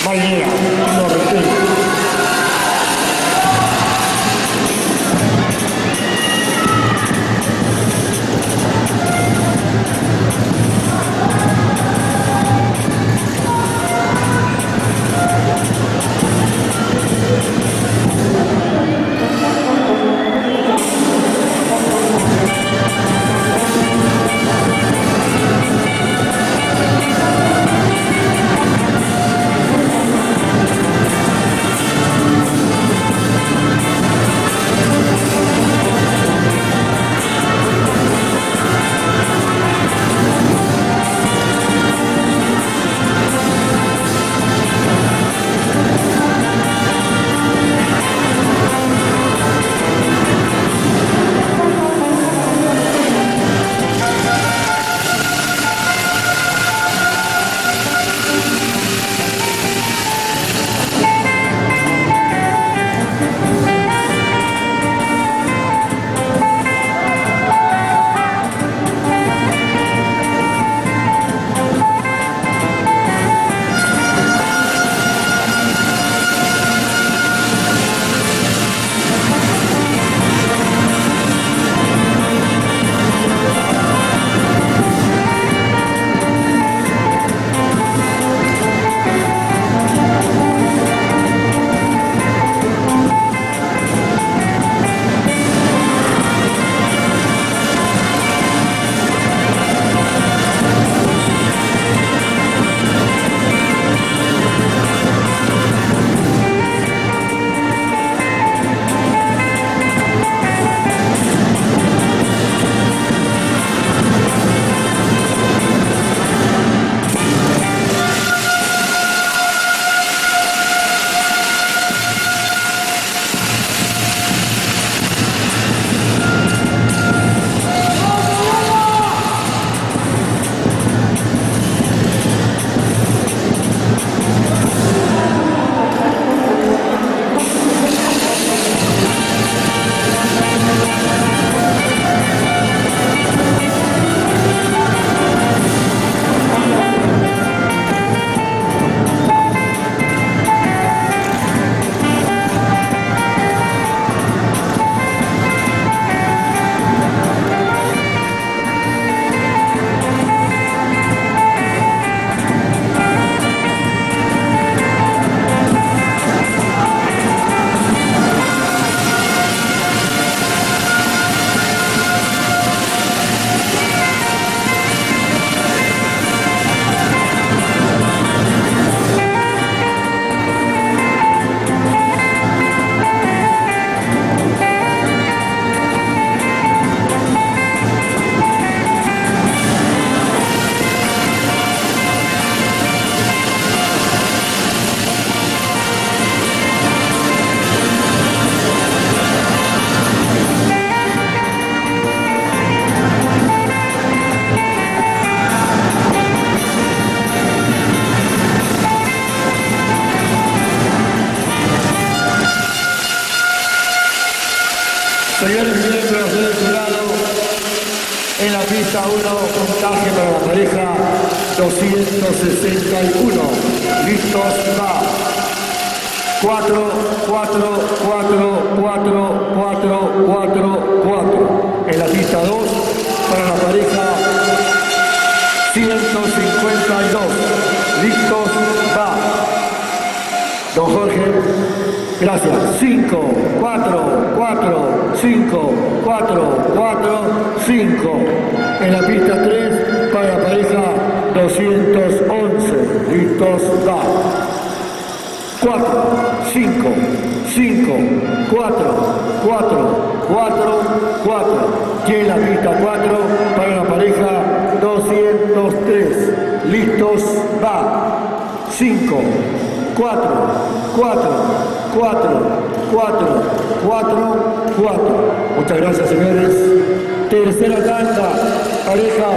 Mañana, no retén. Señores miembros del jurado, en la pista 1, puntaje para la pareja 261. Listos, va. 4, 4, 4, 4, 4, 4, 4. En la pista 2, para la pareja 152. Listos, va. Don Jorge, gracias. 5, 4, 4, 5, 4, 4, 5. En la pista 3, para la pareja 211. Listos, va. 4, 5, 5, 4, 4, 4, 4. Y en la pista 4, para la pareja 203. Listos, va. 5, 4, 4, 4, 4, 4, 4. Muchas gracias, señores. Tercera tanda, pareja.